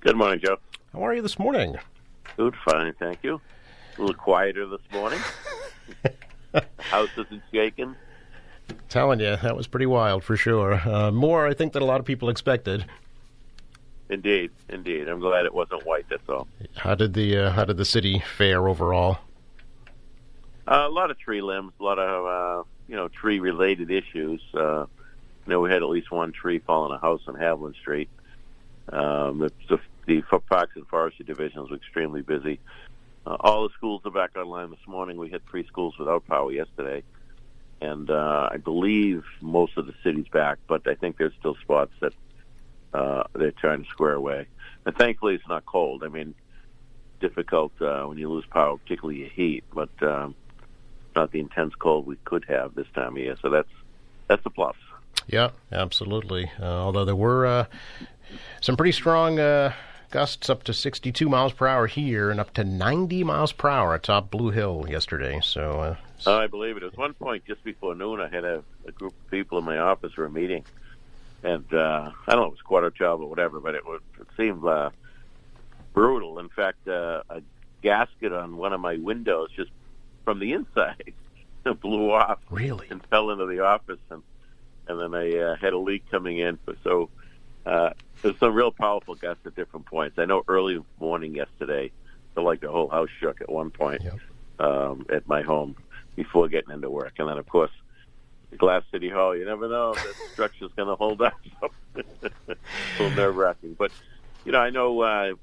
Good morning, Joe. How are you this morning? Good, fine, thank you. A little quieter this morning. The house isn't shaking. Telling you, that was pretty wild for sure. More, I think, than a lot of people expected. Indeed. I'm glad it wasn't white, that's all. How did the city fare overall? A lot of tree limbs, a lot of tree-related issues. We had at least one tree fall in a house on Haviland Street. The Parks and Forestry divisions were extremely busy. All the schools are back online this morning. We had 3 schools without power yesterday. And I believe most of the city's back, but I think there's still spots that they're trying to square away. And thankfully it's not cold. I mean, difficult when you lose power, particularly heat, but not the intense cold we could have this time of year. So that's a plus. Yeah, absolutely. Although there were some pretty strong gusts up to 62 miles per hour here and up to 90 miles per hour atop Blue Hill yesterday. So I believe it. At one point just before noon, I had a group of people in my office for a meeting. And I don't know if it was quarter 12 or whatever, but it seemed brutal. In fact, a gasket on one of my windows just from the inside blew off. Really? And fell into the office. And then I had a leak coming in. So there's some real powerful gusts at different points. I know early morning yesterday, felt like the whole house shook at one point. Yep. At my home before getting into work. And then, of course, the Glass City Hall, you never know if that structure's going to hold up. So a little nerve-wracking. But, I know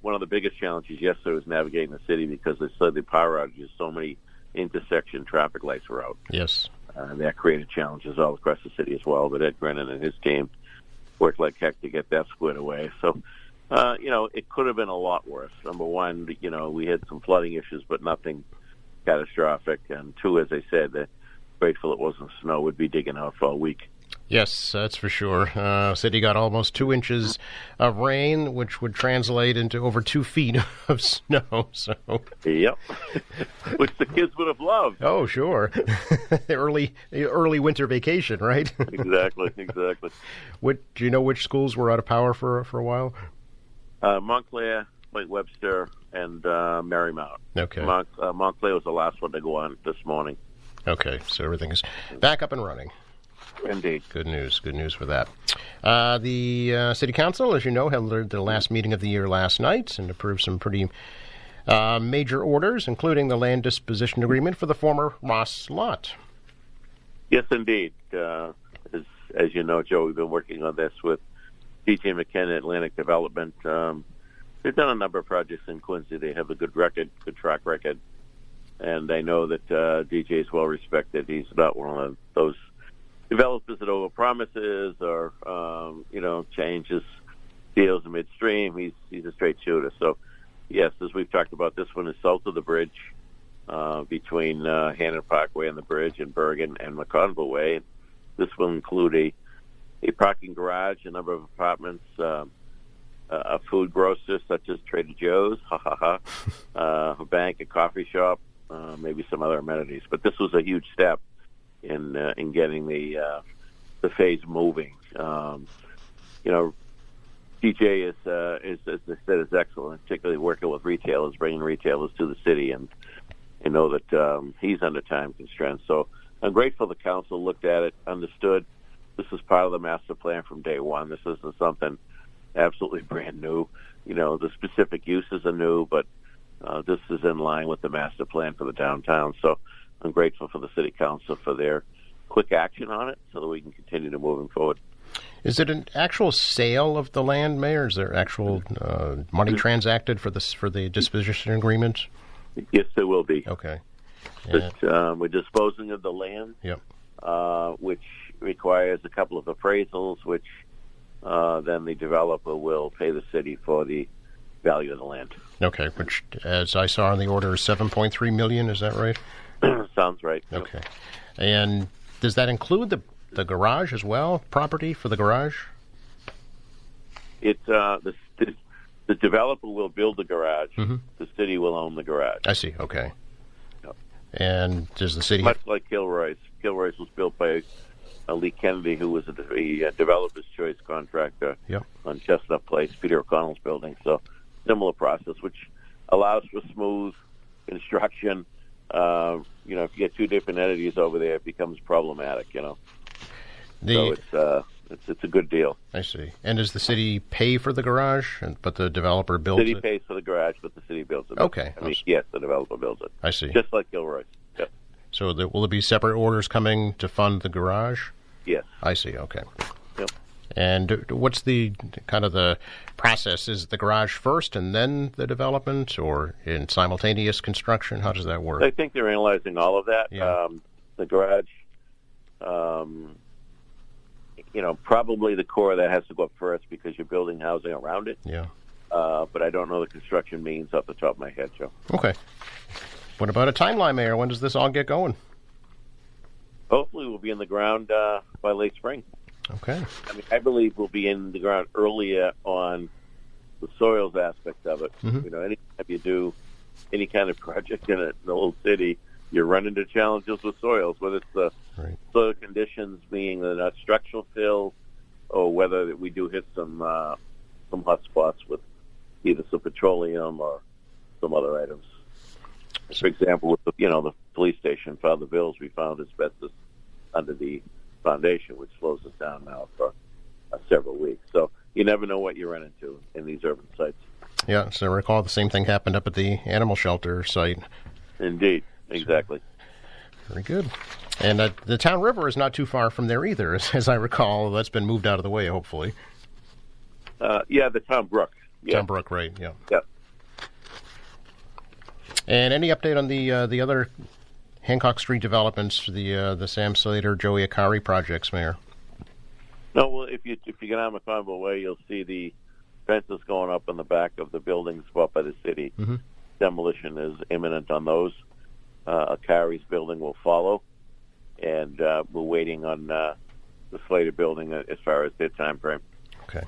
one of the biggest challenges yesterday was navigating the city because they said the power outages, so many intersection traffic lights were out. Yes. That created challenges all across the city as well. But Ed Brennan and his team worked like heck to get that squared away. So, it could have been a lot worse. Number one, we had some flooding issues, but nothing catastrophic. And 2, as I said, grateful it wasn't snow. We'd be digging out for a week. Yes, that's for sure. City got almost 2 inches of rain, which would translate into over 2 feet of snow. So, yep, which the kids would have loved. Oh, sure. early winter vacation, right? Exactly. Do you know which schools were out of power for a while? Montclair, Point Webster, and Marymount. Okay. Montclair was the last one to go on this morning. Okay, so everything is back up and running. Indeed. Good news for that. The City Council, as you know, held their last meeting of the year last night and approved some pretty major orders, including the land disposition agreement for the former Ross lot. Yes, indeed. As you know, Joe, we've been working on this with D.J. McKenna, Atlantic Development. They've done a number of projects in Quincy. They have a good track record. And I know that D.J. is well respected. He's not one of those developers that overpromises or, changes deals midstream. He's a straight shooter. So, yes, as we've talked about, this one is south of the bridge between Hannon Parkway and the bridge and Bergen and McConville Way. This will include a parking garage, a number of apartments, a food grocer such as Trader Joe's, a bank, a coffee shop, maybe some other amenities. But this was a huge step in getting the phase moving. DJ is, as I said, is excellent, particularly working with retailers, bringing retailers to the city, and I know that he's under time constraints. So I'm grateful the council looked at it, understood this is part of the master plan from day one. This isn't something absolutely brand new. The specific uses are new, but this is in line with the master plan for the downtown. So I'm grateful for the city council for their quick action on it so that we can continue to moving forward. Is it an actual sale of the land, Mayor? Is there actual money transacted for the disposition agreement? Yes, there will be. Okay. But, we're disposing of the land, yep. Which requires a couple of appraisals, which then the developer will pay the city for the value of the land. Okay, which, as I saw on the order, is $7.3 million. Is that right? Sounds right. Okay. And does that include the garage as well, property for the garage? It's the developer will build the garage. Mm-hmm. The city will own the garage. I see. Okay. Yep. And does the city... Much like Kilroy's. Kilroy's was built by Lee Kennedy, who was a developer's choice contractor yep. on Chestnut Place, Peter O'Connell's building. So similar process, which allows for smooth construction. If you get two different entities over there, it becomes problematic. So it's a good deal. I see. And does the city pay for the garage, but the developer builds it? The city pays for the garage, but the city builds it. Okay. Yes, the developer builds it. I see. Just like Gilroy's. Yep. So will there be separate orders coming to fund the garage? Yes. I see. Okay. Yep. And what's the kind of the process? Is the garage first and then the development, or in simultaneous construction? How does that work? I think they're analyzing all of that. Yeah. The garage, probably the core of that has to go up first because you're building housing around it. Yeah. But I don't know the construction means off the top of my head, Joe. Okay. What about a timeline, Mayor? When does this all get going? Hopefully we'll be in the ground by late spring. Okay. I believe we'll be in the ground earlier on the soils aspect of it. Mm-hmm. Anytime you do any kind of project in an old city, you run into challenges with soils, whether it's the soil conditions being they're not structural fill, or whether we do hit some hot spots with either some petroleum or some other items. For example, with the police station, Father Bills, we found asbestos under the foundation, which slows us down now for several weeks. So you never know what you run into in these urban sites. Yeah, so I recall the same thing happened up at the animal shelter site. Indeed, exactly. Very good. And the town river is not too far from there either, as I recall. That's been moved out of the way, hopefully. The Town Brook. Yeah. Town Brook, right, yeah. Yeah. And any update on the other Hancock Street developments, the Sam Slater, Joey Akari projects, Mayor? No, well, if you get on McConville Way, you'll see the fences going up in the back of the buildings bought by the city. Mm-hmm. Demolition is imminent on those. Akari's building will follow, and we're waiting on the Slater building as far as their time frame. Okay.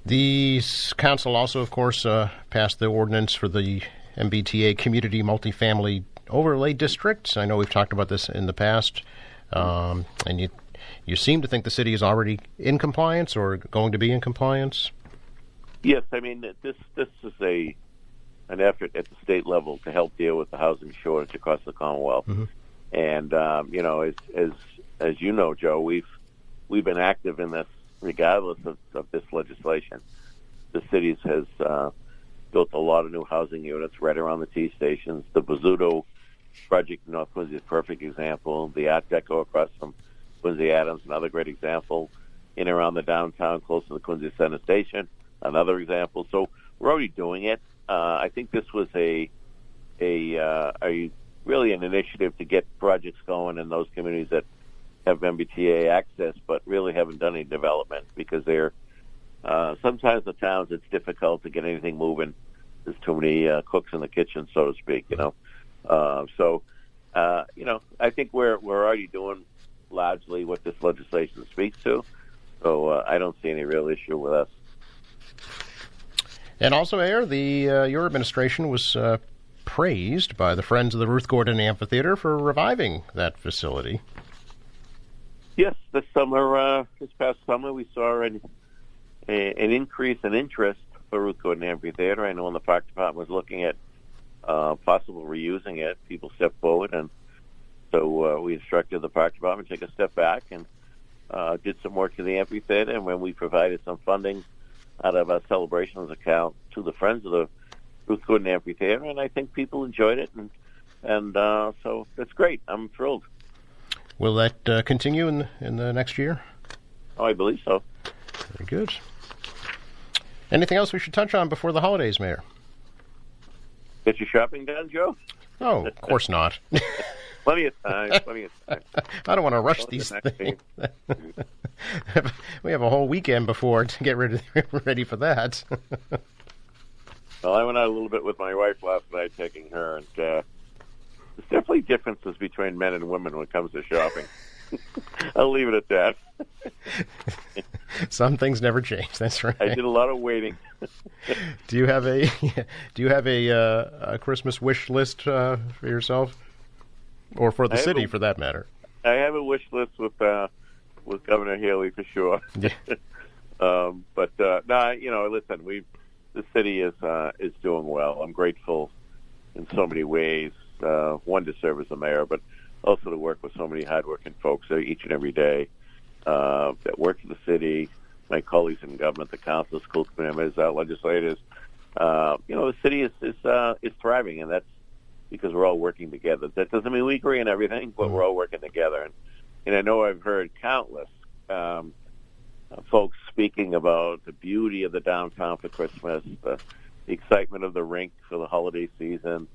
The council also, of course, passed the ordinance for the MBTA Community Multifamily Overlay District. I know we've talked about this in the past, and you seem to think the city is already in compliance or going to be in compliance? Yes, this is an effort at the state level to help deal with the housing shortage across the Commonwealth. Mm-hmm. And as you know, Joe, we've been active in this regardless of this legislation. The city has built a lot of new housing units right around the T stations. The Bozzuto project in North Quincy is a perfect example. The Art Deco across from Quincy Adams, another great example. In and around the downtown, close to the Quincy Center Station, another example. So we're already doing it. I think this was a really an initiative to get projects going in those communities that have MBTA access, but really haven't done any development because they're sometimes the towns it's difficult to get anything moving. There's too many cooks in the kitchen, so to speak. I think we're already doing largely what this legislation speaks to. So I don't see any real issue with us. And also, Mayor, your administration was praised by the Friends of the Ruth Gordon Amphitheater for reviving that facility. Yes, this past summer, we saw an increase in interest for Ruth Gordon Amphitheater. I know when the Park Department was looking at possible reusing it, people stepped forward, and so we instructed the Park Department to take a step back and did some work to the amphitheater, and when we provided some funding out of our celebrations account to the Friends of the Ruth Gordon Amphitheater, and I think people enjoyed it, and so that's great. I'm thrilled. Will that continue in the next year? Oh, I believe so. Very good. Anything else we should touch on before the holidays, Mayor? Get your shopping done, Joe? Oh, of course not. Plenty of time. I don't want to rush these things. We have a whole weekend before to get ready for that. Well, I went out a little bit with my wife last night, taking her, and there's definitely differences between men and women when it comes to shopping. I'll leave it at that. Some things never change. That's right. I did a lot of waiting. Do you have a Christmas wish list for yourself, or for the city, for that matter? I have a wish list with Governor Haley for sure. Yeah. But no, listen, the city is doing well. I'm grateful in so many ways. One, to serve as a mayor, but also to work with so many hardworking folks each and every day that work for the city. My colleagues in government, the council, school committee members, legislators. The city is thriving, and that's because we're all working together. That doesn't mean we agree on everything, but we're all working together. And I know I've heard countless folks speaking about the beauty of the downtown for Christmas, the excitement of the rink for the holiday season.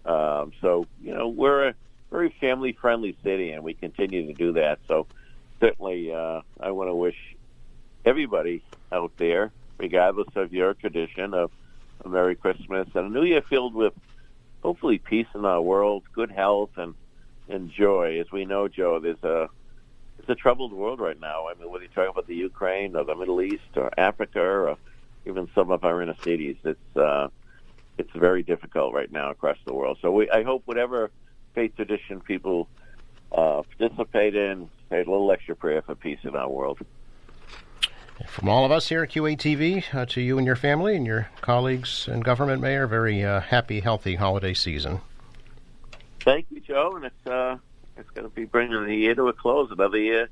We're a very family-friendly city, and we continue to do that. So certainly I want to wish everybody out there, regardless of your tradition, of a Merry Christmas and a New Year filled with hopefully peace in our world, good health, and joy. As we know, Joe, it's a troubled world right now. I mean, whether you talk about the Ukraine or the Middle East or Africa or even some of our inner cities, it's very difficult right now across the world. So I hope whatever faith tradition people participate in, say a little extra prayer for peace in our world. From all of us here at QATV, to you and your family and your colleagues in government, Mayor, very happy, healthy holiday season. Thank you, Joe, and it's going to be bringing the year to a close. Another year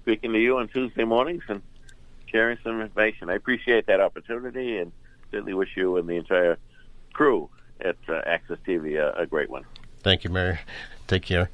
speaking to you on Tuesday mornings and sharing some information. I appreciate that opportunity and certainly wish you and the entire crew at Access TV a great one. Thank you, Mayor. Take care.